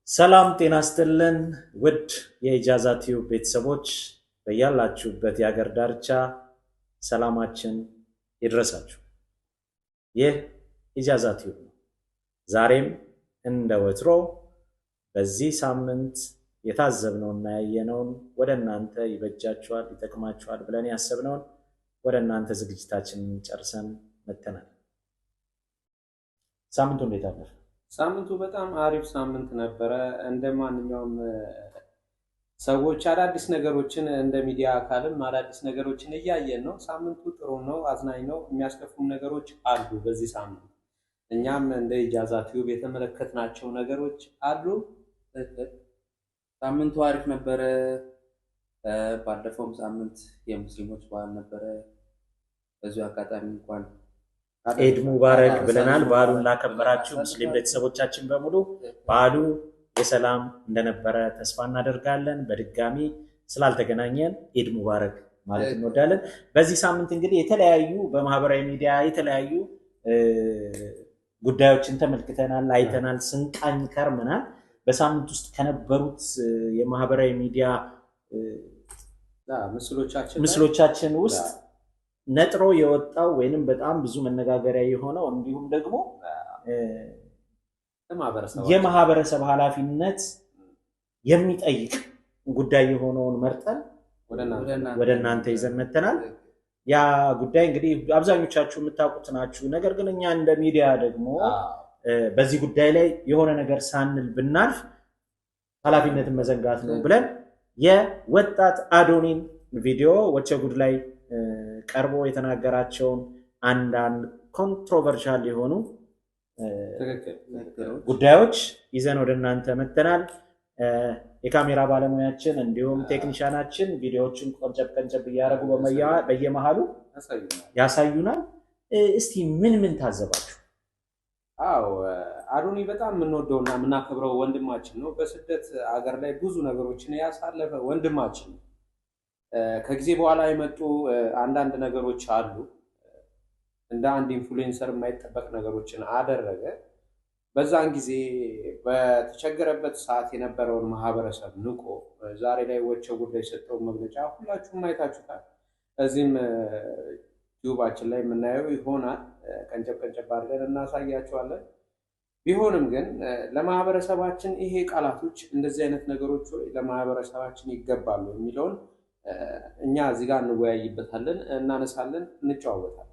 ሰላም ጤና ይስጥልን ውድ የኢጃዛ ቲዩብ ቤተሰቦች በያላችሁበት የሀገር ዳርቻ ሰላማችን ይድረሳችሁ። ይህ ኢጃዛ ቲዩብ ነው። ዛሬም እንደ ወትሮ በዚህ ሳምንት የታዘብነውና ያየነውን ወደ እናንተ ይበጃችኋል፣ ይጠቅማችኋል ብለን ያሰብነውን ወደ እናንተ ዝግጅታችንን ጨርሰን መጥተናል። ሳምንቱ እንዴት አለፈ? ሳምንቱ በጣም አሪፍ ሳምንት ነበረ። እንደማንኛውም ሰዎች አዳዲስ ነገሮችን እንደ ሚዲያ አካልም አዳዲስ ነገሮችን እያየን ነው። ሳምንቱ ጥሩ ነው፣ አዝናኝ ነው። የሚያስከፉም ነገሮች አሉ በዚህ ሳምንት። እኛም እንደ ኢጃዛ ቲዩብ የተመለከትናቸው ነገሮች አሉ። ሳምንቱ አሪፍ ነበረ። ባለፈውም ሳምንት የሙስሊሞች በዓል ነበረ። በዚሁ አጋጣሚ እንኳን ኢድ ሙባረክ ብለናል። በዓሉን ላከበራችሁ ሙስሊም ቤተሰቦቻችን በሙሉ በዓሉ የሰላም እንደነበረ ተስፋ እናደርጋለን። በድጋሚ ስላልተገናኘን ኢድ ሙባረክ ማለት እንወዳለን። በዚህ ሳምንት እንግዲህ የተለያዩ በማህበራዊ ሚዲያ የተለያዩ ጉዳዮችን ተመልክተናል፣ አይተናል፣ ስንቃኝ ከርመናል። በሳምንት ውስጥ ከነበሩት የማህበራዊ ሚዲያ ምስሎቻችን ውስጥ ነጥሮ የወጣው ወይንም በጣም ብዙ መነጋገሪያ የሆነው እንዲሁም ደግሞ የማህበረሰብ ኃላፊነት የሚጠይቅ ጉዳይ የሆነውን መርጠን ወደ እናንተ ይዘን መጥተናል። ያ ጉዳይ እንግዲህ አብዛኞቻችሁ የምታውቁት ናችሁ። ነገር ግን እኛ እንደ ሚዲያ ደግሞ በዚህ ጉዳይ ላይ የሆነ ነገር ሳንል ብናልፍ ኃላፊነትን መዘንጋት ነው ብለን የወጣት አዶኒን ቪዲዮ ወቸ ጉድ ላይ ቀርቦ የተናገራቸውን አንዳንድ ኮንትሮቨርሻል የሆኑ ጉዳዮች ይዘን ወደ እናንተ መጥተናል። የካሜራ ባለሙያችን እንዲሁም ቴክኒሻናችን ቪዲዮዎችን ቀንጨብ እያደረጉ በየመሃሉ ያሳዩናል። እስቲ ምን ታዘባችሁ? አዎ አዶኒ በጣም የምንወደውና የምናከብረው ወንድማችን ነው። በስደት አገር ላይ ብዙ ነገሮችን ያሳለፈ ወንድማችን ነው። ከጊዜ በኋላ የመጡ አንዳንድ ነገሮች አሉ። እንደ አንድ ኢንፍሉዌንሰር የማይጠበቅ ነገሮችን አደረገ። በዛን ጊዜ በተቸገረበት ሰዓት የነበረውን ማህበረሰብ ንቆ ዛሬ ላይ ወቸ ጉዳይ የሰጠውን መግለጫ ሁላችሁም አይታችሁታል። እዚህም ዩቲዩባችን ላይ የምናየው ይሆናል። ቀንጨብ አድርገን እናሳያችኋለን። ቢሆንም ግን ለማህበረሰባችን ይሄ ቃላቶች እንደዚህ አይነት ነገሮች ለማህበረሰባችን ይገባሉ የሚለውን እኛ እዚህ ጋር እንወያይበታለን፣ እናነሳለን፣ እንጨዋወታለን።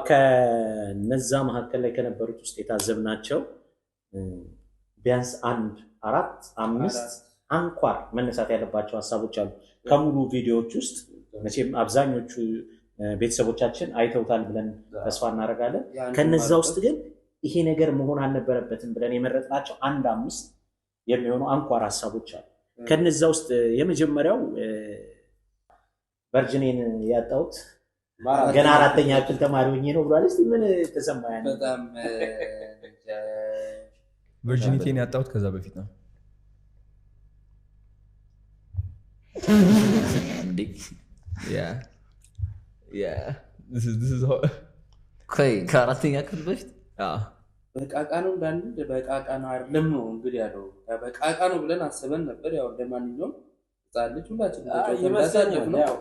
ከነዛ መካከል ላይ ከነበሩት ውስጥ የታዘብናቸው ቢያንስ 1 4 5 አንኳር መነሳት ያለባቸው ሀሳቦች አሉ ከሙሉ ቪዲዮዎች ውስጥ። መቼም አብዛኞቹ ቤተሰቦቻችን አይተውታል ብለን ተስፋ እናደርጋለን። ከነዛ ውስጥ ግን ይሄ ነገር መሆን አልነበረበትም ብለን የመረጥናቸው 1 5 የሚሆኑ አንኳር ሀሳቦች አሉ። ከነዛ ውስጥ የመጀመሪያው ቨርጂኔን ያጣሁት ገና 4ኛ ክፍል ተማሪ ሆኜ ነው ብሏል። እስቲ ምን ተሰማኝ? በጣም ቨርጂኒቲን ያጣሁት ከዛ በፊት ነው። ከ4ኛ ክፍል በፊት በቃቃ ነው እንዳንል በቃቃ ነው አይደለም ነው እንግዲህ ያለው በቃቃ ነው ብለን አስበን ነበር። ያው እንደማንኛውም ህፃን ልጅ ሁላችን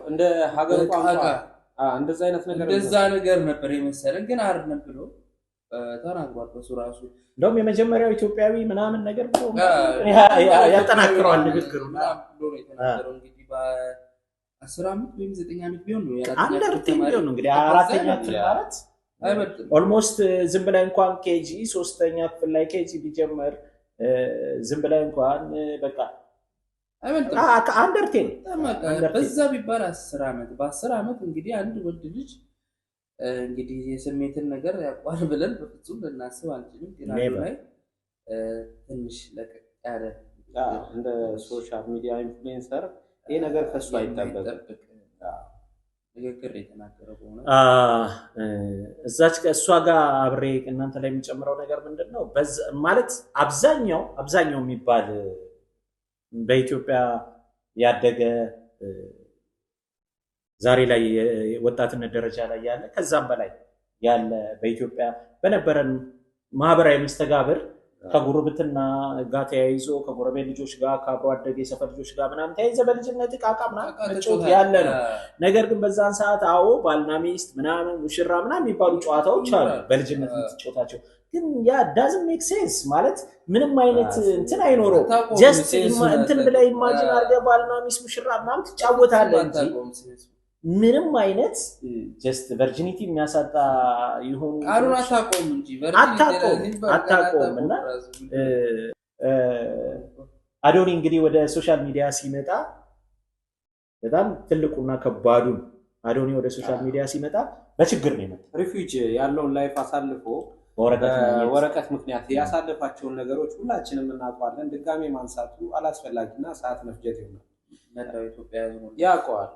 እንደ ሀገር ቋንቋ እንደዛ አይነት ነገር ነገር ነበር የመሰለን፣ ግን አይደለም ብሎ ተናግሯል። በሱ ራሱ እንደውም የመጀመሪያው ኢትዮጵያዊ ምናምን ነገር ብሎ ያጠናክረዋል ንግግሩ ብሎ ነው የተናገረው። እንግዲህ በ10 ዓመት ወይም 9 ዓመት ቢሆን ነው አንደርቲንግ ቢሆን ነው እንግዲህ 4ኛ ክፍል ማለት ኦልሞስት ዝም ብለህ እንኳን ኬጂ 3ኛ ክፍል ላይ ኬጂ ቢጀምር ዝም ብለህ እንኳን በቃ አንደርቴን በዛ ቢባል 10 ዓመት በ10 ዓመት እንግዲህ አንድ ወንድ ልጅ እንግዲህ የስሜትን ነገር ያቋል ብለን በፍጹም ልናስብ አንችልም። ግን ላይ ትንሽ ለቀቅ ያለ እንደ ሶሻል ሚዲያ ኢንፍሉዌንሰር ይሄ ነገር ከሱ አይጠበቅም። ንግግር የተናገረው ሆነ እዛች ከእሷ ጋር አብሬ እናንተ ላይ የሚጨምረው ነገር ምንድነው ማለት አብዛኛው የሚባል በኢትዮጵያ ያደገ ዛሬ ላይ ወጣትነት ደረጃ ላይ ያለ ከዛም በላይ ያለ በኢትዮጵያ በነበረን ማህበራዊ መስተጋብር ከጉርብትና ጋር ተያይዞ ከጎረቤት ልጆች ጋር ከአብሮ አደግ የሰፈር ልጆች ጋር ምናምን ተያይዘ በልጅነት ዕቃ ምናምን መጫወት ያለ ነው። ነገር ግን በዛን ሰዓት ባልና ሚስት ምናምን ሙሽራ ምናምን የሚባሉ ጨዋታዎች አሉ በልጅነት የምትጫወታቸው። ግን ያ ዳዝንት ሜክ ሴንስ ማለት ምንም አይነት እንትን አይኖረው። ጀስት እንትን ብለህ ኢማጂን አድርገህ ባልና ሚስት ሙሽራ ምናምን ትጫወታለህ እንጂ ምንም አይነት ጀስት ቨርጂኒቲ የሚያሳጣ ይሆኑ ቃሉን አታቆም እንጂ አታቆም። እና አዶኒ እንግዲህ ወደ ሶሻል ሚዲያ ሲመጣ በጣም ትልቁና ከባዱ አዶኒ ወደ ሶሻል ሚዲያ ሲመጣ በችግር ነው የመጣው። ሪፊውጂ ያለውን ላይፍ አሳልፎ ወረቀት ምክንያት ያሳለፋቸውን ነገሮች ሁላችንም እናውቀዋለን። ድጋሜ ማንሳቱ አላስፈላጊና ሰዓት መፍጀት ይሆናል። መላው ኢትዮጵያ ያውቀዋል።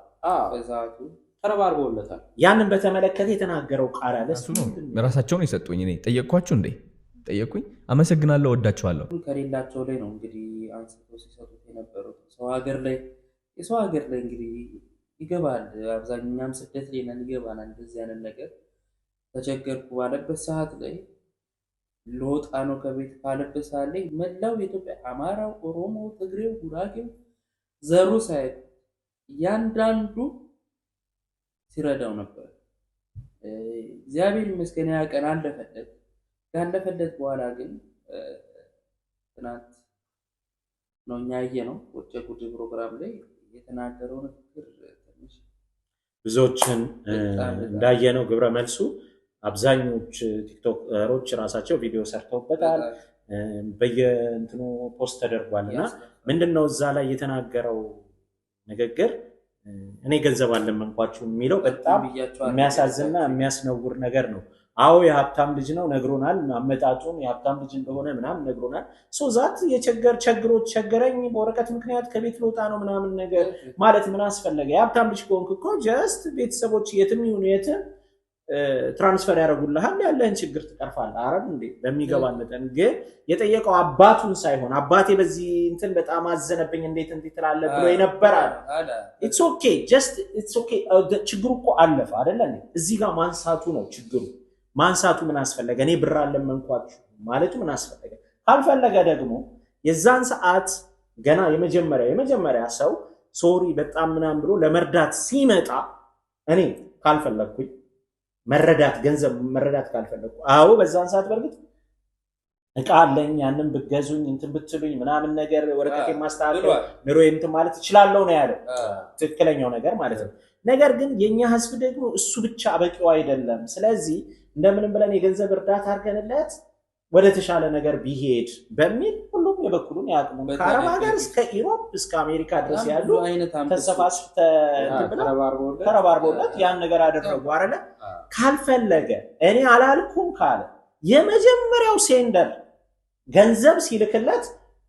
በዛቱ ተረባርቦለታል። ያንን በተመለከተ የተናገረው ቃል አለ። እሱ ነው ራሳቸውን የሰጡኝ። እኔ ጠየቅኳችሁ እንዴ? ጠየቁኝ። አመሰግናለሁ፣ ወዳችኋለሁ። ከሌላቸው ላይ ነው እንግዲህ አንስተው ሲሰጡት የነበረው። የሰው ሀገር ላይ እንግዲህ ይገባል። አብዛኛም ስደት ላይ ነን፣ ይገባናል። እንደዚህ አይነት ነገር ተቸገርኩ ባለበት ሰዓት ላይ ለወጣ ነው ከቤት ካለበት ሰዓት ላይ መላው የኢትዮጵያ አማራው፣ ኦሮሞ፣ ትግሬው፣ ጉራጌው ዘሩ ሳይል ያንዳንዱ ሲረዳው ነበር። እግዚአብሔር ይመስገን ያ ቀን አለፈለት። ካለፈለት በኋላ ግን ትናንት ነው እኛ ያየነው ወጭ ጉድ ፕሮግራም ላይ የተናገረው ንግግር ትንሽ ብዙዎችን እንዳየነው ግብረ መልሱ አብዛኞቹ ቲክቶከሮች ራሳቸው ቪዲዮ ሰርተውበታል። በየእንትኑ ፖስት ተደርጓልና ምንድነው እዛ ላይ የተናገረው ንግግር እኔ ገንዘብ አለመንኳችሁ የሚለው በጣም የሚያሳዝንና የሚያስነውር ነገር ነው። የሀብታም ልጅ ነው ነግሮናል። አመጣጡን የሀብታም ልጅ እንደሆነ ምናምን ነግሮናል። ዛት ቸገረኝ በወረቀት ምክንያት ከቤት ልወጣ ነው ምናምን ነገር ማለት ምን አስፈለገ? የሀብታም ልጅ ከሆንክ እኮ ጀስት ቤተሰቦች የትም ይሁኑ የትም ትራንስፈር ያደርጉልሃል፣ ያለህን ችግር ትቀርፋለህ። አረብ እንዴ በሚገባን መጠን ግን የጠየቀው አባቱን ሳይሆን አባቴ በዚህ እንትን በጣም አዘነብኝ እንዴት እንዴት ትላለህ ብሎ የነበራል። ኢትስ ኦኬ ጀስት ኢትስ ኦኬ። ችግሩ እኮ አለፈ አይደለ? እዚህ ጋር ማንሳቱ ነው ችግሩ። ማንሳቱ ምን አስፈለገ? እኔ ብር አለመንኳችሁ ማለቱ ምን አስፈለገ? ካልፈለገ ደግሞ የዛን ሰዓት ገና የመጀመሪያ ሰው ሶሪ በጣም ምናምን ብሎ ለመርዳት ሲመጣ እኔ ካልፈለግኩኝ ገንዘብ መረዳት ካልፈለኩ በዛን ሰዓት በርግጥ እቃ አለኝ ያንን ብገዙኝ እንትን ብትሉኝ ምናምን ነገር ወረቀት የማስተካከል ኑሮ እንትን ማለት እችላለሁ ነው ያለው። ትክክለኛው ነገር ማለት ነው። ነገር ግን የኛ ህዝብ ደግሞ እሱ ብቻ በቂው አይደለም። ስለዚህ እንደምንም ብለን የገንዘብ እርዳታ አድርገንለት ወደ ተሻለ ነገር ቢሄድ በሚል ሁሉም የበኩሉን ያቅሙን ከአረብ ሀገር እስከ ኢሮፕ እስከ አሜሪካ ድረስ ያሉ ተረባርቦለት ያን ነገር አደረጉ አይደለ? ካልፈለገ እኔ አላልኩም ካለ የመጀመሪያው ሴንደር ገንዘብ ሲልክለት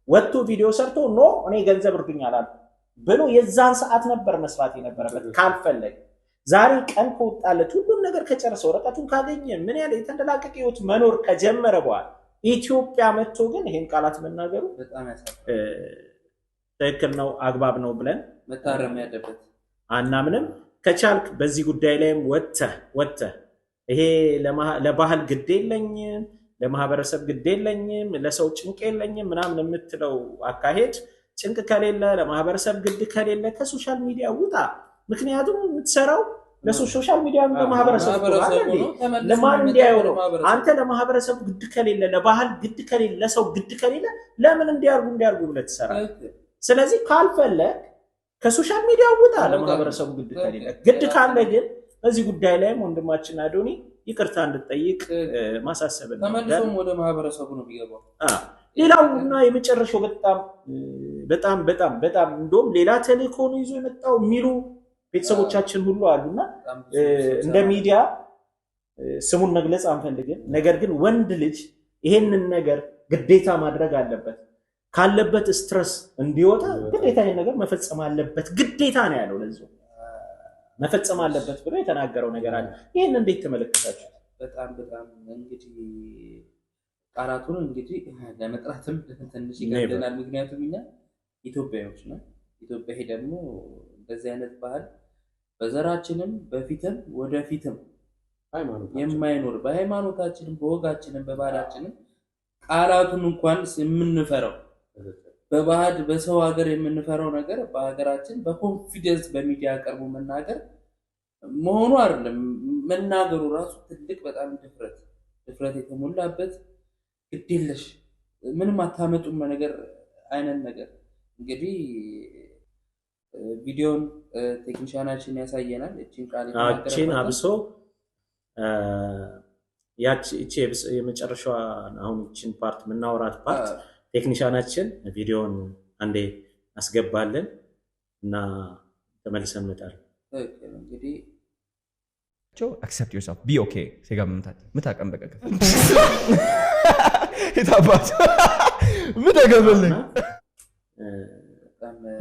ወጥቶ ቪዲዮ ሰርቶ እኔ ገንዘብ እርዱኝ አላልኩም ብሎ የዛን ሰዓት ነበር መስራት የነበረበት። ካልፈለገ ዛሬ ቀን ከወጣለት ሁሉም ነገር ከጨረሰ ወረቀቱን ካገኘ ምን ያለ የተንደላቀቀ ህይወት መኖር ከጀመረ በኋላ ኢትዮጵያ መጥቶ ግን ይሄን ቃላት መናገሩ ትክክል ነው አግባብ ነው ብለን መታረም ያለበት አናምንም። ከቻልክ በዚህ ጉዳይ ላይም ወጥተህ ይሄ ለባህል ግድ የለኝም ለማህበረሰብ ግድ የለኝም ለሰው ጭንቅ የለኝም ምናምን የምትለው አካሄድ ጭንቅ ከሌለ ለማህበረሰብ ግድ ከሌለ ከሶሻል ሚዲያ ውጣ። ምክንያቱም የምትሰራው ለሶሻል ሚዲያ በማህበረሰብ ለማን እንዲያየው ነው። አንተ ለማህበረሰብ ግድ ከሌለ ለባህል ግድ ከሌለ ለሰው ግድ ከሌለ ለምን እንዲያርጉ ብለህ ትሰራለህ? ስለዚህ ካልፈለግ ከሶሻል ሚዲያ ውጣ። ለማህበረሰቡ ግድ ከሌለ ግድ ካለ ግን በዚህ ጉዳይ ላይም ወንድማችን አዶኒ ይቅርታ እንድትጠይቅ ማሳሰብ ነው። ተመልሶም ወደ ማህበረሰቡ ነው የሚገባው። ሌላውና የመጨረሻው በጣም እንደውም ሌላ ተልእኮ ነው ይዞ የመጣው የሚሉ ቤተሰቦቻችን ሁሉ አሉና እንደ ሚዲያ ስሙን መግለጽ አንፈልግም። ነገር ግን ወንድ ልጅ ይሄንን ነገር ግዴታ ማድረግ አለበት። ካለበት ስትረስ እንዲወጣ ግዴታ ይሄን ነገር መፈጸም አለበት። ግዴታ ነው ያለው። ለዚህ መፈጸም አለበት ብሎ የተናገረው ነገር አለ። ይሄን እንዴት ተመለከታችሁ? በጣም እንግዲህ ቃላቱን እንግዲህ ለመጥራትም ትንሽ ይገደናል። ምክንያቱም እኛ ኢትዮጵያዎች ነን። ኢትዮጵያ ደግሞ እንደዚህ አይነት ባህል በዘራችንም በፊትም ወደፊትም የማይኖር በሃይማኖታችንም በወጋችንም በባህላችንም ቃላቱን እንኳን የምንፈራው በባህድ በሰው ሀገር የምንፈራው ነገር በሀገራችን በኮንፊደንስ በሚዲያ ቀርቦ መናገር መሆኑ አይደለም። መናገሩ ራሱ ትልቅ በጣም ድፍረት የተሞላበት ግዴለሽ ምንም አታመጡም ነገር አይነት ነገር እንግዲህ ቪዲዮን ቴክኒሻናችን ያሳየናል። እቺን አብሶ እቺ የመጨረሻዋ አሁን እቺን ፓርት የምናወራት ፓርት ቴክኒሻናችን ቪዲዮን አንዴ አስገባልን እና ተመልሰን እንመጣለን። እንግዲህ accept yourself be okay ሴጋ ምታቀም በቃ የታባት ምታቀበልኝ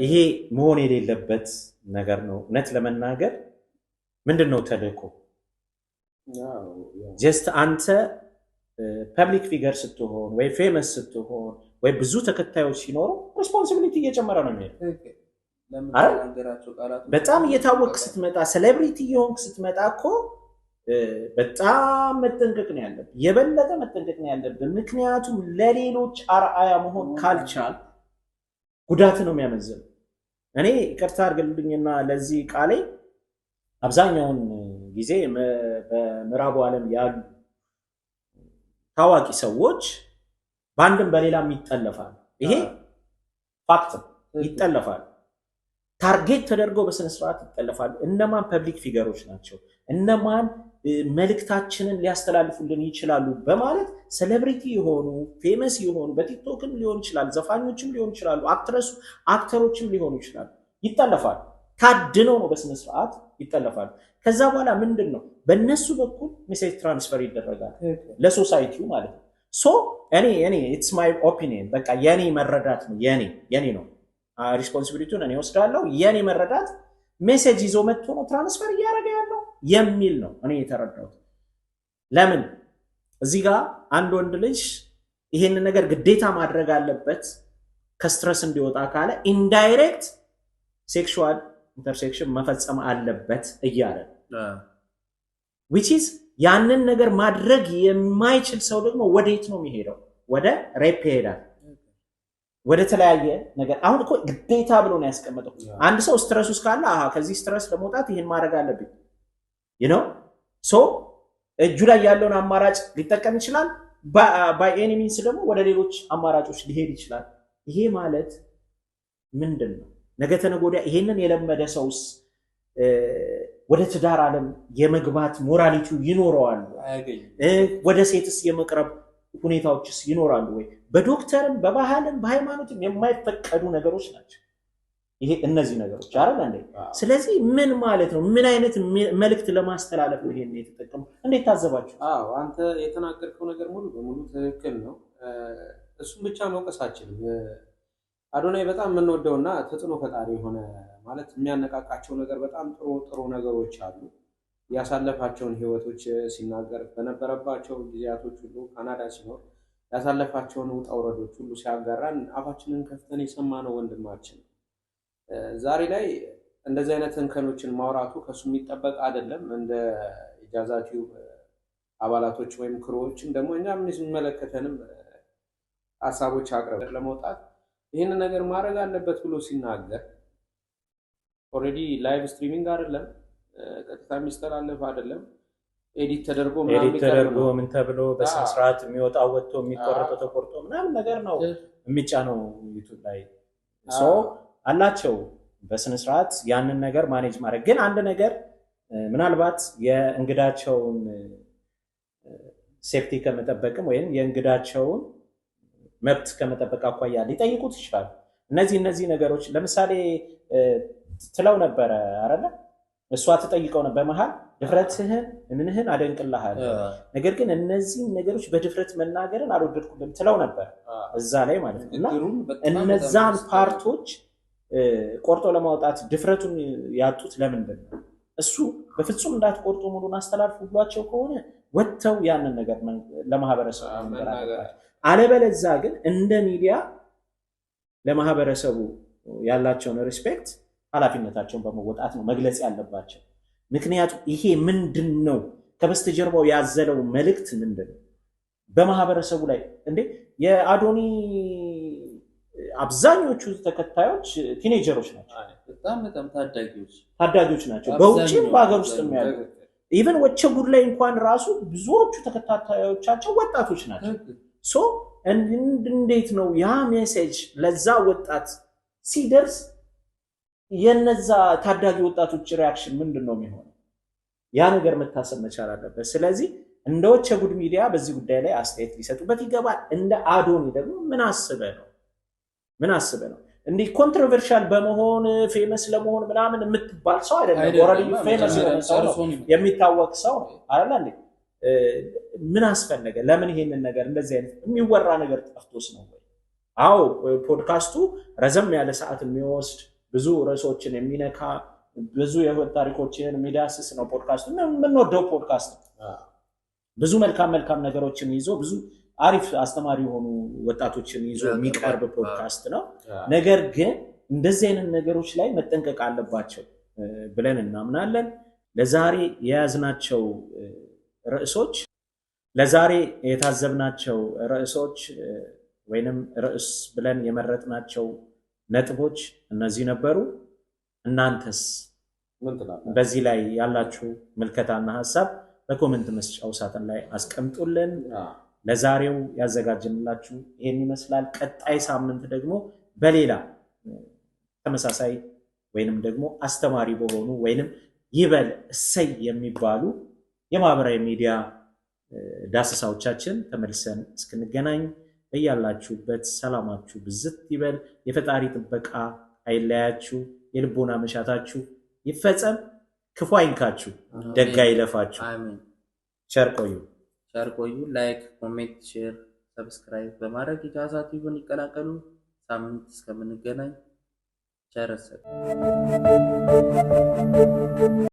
ይሄ መሆን የሌለበት ነገር ነው። እውነት ለመናገር ምንድነው ተልእኮ? ጀስት አንተ ፐብሊክ ፊገር ስትሆን ወይ ፌመስ ስትሆን ወይ ብዙ ተከታዮች ሲኖሩ ሬስፖንሲቢሊቲ እየጨመረ ነው የሚሄደው። በጣም እየታወቅ ስትመጣ ሴሌብሪቲ የሆንክ ስትመጣ እኮ በጣም መጠንቀቅ ነው ያለብን፣ የበለጠ መጠንቀቅ ነው ያለብን። ምክንያቱም ለሌሎች አርአያ መሆን ካልቻል ጉዳት ነው የሚያመዝነው። እኔ ይቅርታ አድርግልኝና ለዚህ ቃሌ አብዛኛውን ጊዜ በምዕራቡ ዓለም ያሉ ታዋቂ ሰዎች በአንድም በሌላም ይጠለፋል። ይሄ ፋክት ይጠለፋል። ታርጌት ተደርገው በስነስርዓት ይጠለፋሉ። እነማን ፐብሊክ ፊገሮች ናቸው፣ እነማን መልእክታችንን ሊያስተላልፉልን ይችላሉ በማለት ሴሌብሪቲ የሆኑ ፌመስ የሆኑ በቲክቶክም ሊሆን ይችላል፣ ዘፋኞችም ሊሆን ይችላሉ፣ አክተሮችም ሊሆኑ ይችላሉ፣ ይጠለፋሉ። ታድነው ነው በስነስርዓት ይጠለፋሉ። ከዛ በኋላ ምንድን ነው በእነሱ በኩል ሜሴጅ ትራንስፈር ይደረጋል ለሶሳይቲው ማለት ነው። ሶ እኔ ኢትስ ማይ ኦፒኒየን በቃ የኔ መረዳት ነው የኔ ነው ሪስፖንሲቢሊቲውን እኔ ወስዳለሁ። የኔ መረዳት ሜሴጅ ይዞ መጥቶ ነው ትራንስፈር እያደረገ ያለው የሚል ነው እኔ የተረዳሁት። ለምን እዚህ ጋር አንድ ወንድ ልጅ ይሄንን ነገር ግዴታ ማድረግ አለበት ከስትረስ እንዲወጣ ካለ ኢንዳይሬክት ሴክሹዋል ኢንተርሴክሽን መፈጸም አለበት እያለ which is ያንን ነገር ማድረግ የማይችል ሰው ደግሞ ወዴት ነው የሚሄደው? ወደ ሬፕ ይሄዳል፣ ወደ ተለያየ ነገር። አሁን እኮ ግዴታ ብሎ ነው ያስቀመጠው። አንድ ሰው ስትረስ ውስጥ ካለ ከዚህ ስትረስ ለመውጣት ይሄን ማድረግ አለብኝ ሶ እጁ ላይ ያለውን አማራጭ ሊጠቀም ይችላል። ባይ ኤኒ ሚንስ ደግሞ ወደ ሌሎች አማራጮች ሊሄድ ይችላል። ይሄ ማለት ምንድን ነው? ነገ ተነገ ወዲያ ይሄንን የለመደ ሰውስ ወደ ትዳር ዓለም የመግባት ሞራሊቲው ይኖረዋል? ወደ ሴትስ የመቅረብ ሁኔታዎችስ ይኖራሉ ወይ? በዶክተርም በባህልም በሃይማኖትም የማይፈቀዱ ነገሮች ናቸው ይሄ እነዚህ ነገሮች አይደል እንዴ? ስለዚህ ምን ማለት ነው? ምን አይነት መልእክት ለማስተላለፍ ነው ይሄን የተጠቀመው? እንዴት ታዘባችሁ? አንተ የተናገርከው ነገር ሙሉ በሙሉ ትክክል ነው። እሱም ብቻ መውቀሳችንም አዶናይ በጣም የምንወደውና ተጽዕኖ ፈጣሪ የሆነ ማለት የሚያነቃቃቸው ነገር በጣም ጥሩ ነገሮች አሉ። ያሳለፋቸውን ህይወቶች ሲናገር በነበረባቸው ጊዜያቶች ሁሉ ካናዳ ሲኖር ያሳለፋቸውን ውጣ ውረዶች ሁሉ ሲያጋራን አፋችንን ከፍተን የሰማነው ወንድማችን ዛሬ ላይ እንደዚህ አይነት እንከኖችን ማውራቱ ከሱ የሚጠበቅ አይደለም። እንደ ኢጃዛ ቲዩብ አባላቶች ወይም ክሮዎችም ደግሞ እኛ ምን የሚመለከተንም ሀሳቦች አቅርበን ለመውጣት ይህንን ነገር ማድረግ አለበት ብሎ ሲናገር ኦልሬዲ ላይቭ ስትሪሚንግ አይደለም፣ ቀጥታ የሚስተላለፍ አይደለም፣ ኤዲት ተደርጎ ምን ተብሎ በስነ ስርዓት የሚወጣው ወጥቶ የሚቆረጠው ተቆርጦ ምናምን ነገር ነው የሚጫነው ዩቲዩብ ላይ አላቸው በስነ ስርዓት ያንን ነገር ማኔጅ ማድረግ። ግን አንድ ነገር ምናልባት የእንግዳቸውን ሴፍቲ ከመጠበቅም ወይም የእንግዳቸውን መብት ከመጠበቅ አኳያ ሊጠይቁት ይችላል። እነዚህ ነገሮች ለምሳሌ ትለው ነበረ አይደለ? እሷ ትጠይቀው ነበር መሃል ድፍረትህን ምንህን አደንቅልሃል፣ ነገር ግን እነዚህ ነገሮች በድፍረት መናገርን አልወደድኩም ትለው ነበር እዛ ላይ ማለት ነው። እና እነዛን ፓርቶች ቆርጦ ለማውጣት ድፍረቱን ያጡት ለምንድን ነው? እሱ በፍጹም እንዳትቆርጡ ሙሉን አስተላልፉ ብሏቸው ከሆነ ወጥተው ያንን ነገር ለማህበረሰቡ ነገር አለባቸው። አለበለዚያ ግን እንደ ሚዲያ ለማህበረሰቡ ያላቸውን ሪስፔክት ኃላፊነታቸውን በመወጣት ነው መግለጽ ያለባቸው። ምክንያቱም ይሄ ምንድን ነው ከበስተጀርባው ያዘለው መልእክት ምንድን ነው? በማህበረሰቡ ላይ እንዴ የአዶኒ አብዛኞቹ ተከታዮች ቲኔጀሮች ናቸው። በጣም ታዳጊዎች ናቸው። በውጭም በሀገር ውስጥ ያሉ ኢቨን ወቸ ጉድ ላይ እንኳን ራሱ ብዙዎቹ ተከታታዮቻቸው ወጣቶች ናቸው። ሶ እንዴት ነው ያ ሜሴጅ ለዛ ወጣት ሲደርስ የነዛ ታዳጊ ወጣቶች ሪያክሽን ምንድን ነው የሚሆነው? ያ ነገር መታሰብ መቻል አለበት። ስለዚህ እንደ ወቸ ጉድ ሚዲያ በዚህ ጉዳይ ላይ አስተያየት ሊሰጡበት ይገባል። እንደ አዶኒ ደግሞ ምን አስበህ ነው እንዲህ ኮንትሮቨርሻል በመሆን ፌመስ ለመሆን ምናምን የምትባል ሰው አይደለም። ኦልሬዲ ፌመስ የሆነ ሰው ነው፣ የሚታወቅ ሰው ነው አይደል እንዴ? ምን አስፈለገ? ለምን ይሄንን ነገር እንደዚህ አይነት የሚወራ ነገር ጠፍቶስ ነው ወይ? አዎ ፖድካስቱ ረዘም ያለ ሰዓት የሚወስድ ብዙ ርዕሶችን የሚነካ ብዙ የህይወት ታሪኮችን የሚዳስስ ነው ፖድካስቱ። የምንወደው ፖድካስት ብዙ መልካም ነገሮችን ይዞ ብዙ አሪፍ አስተማሪ የሆኑ ወጣቶችን ይዞ የሚቀርብ ፖድካስት ነው። ነገር ግን እንደዚህ አይነት ነገሮች ላይ መጠንቀቅ አለባቸው ብለን እናምናለን። ለዛሬ የያዝናቸው ርዕሶች ለዛሬ የታዘብናቸው ርዕሶች ወይንም ርዕስ ብለን የመረጥናቸው ነጥቦች እነዚህ ነበሩ። እናንተስ በዚህ ላይ ያላችሁ ምልከታና ሀሳብ በኮሜንት መስጫው ሳጥን ላይ አስቀምጡልን። ለዛሬው ያዘጋጀንላችሁ ይሄን ይመስላል። ቀጣይ ሳምንት ደግሞ በሌላ ተመሳሳይ ወይንም ደግሞ አስተማሪ በሆኑ ወይንም ይበል እሰይ የሚባሉ የማህበራዊ ሚዲያ ዳሰሳዎቻችን ተመልሰን እስክንገናኝ በያላችሁበት ሰላማችሁ ብዝት ይበል። የፈጣሪ ጥበቃ አይለያችሁ። የልቦና መሻታችሁ ይፈጸም። ክፉ አይንካችሁ፣ ደግ አይለፋችሁ። ቸር ቆዩ። ላይክ፣ ኮሜንት፣ ሼር፣ ሰብስክራይብ በማድረግ ኢጃዛ ቲቪን ይቀላቀሉ። ሳምንት እስከምንገናኝ ቸር ሰንብቱ።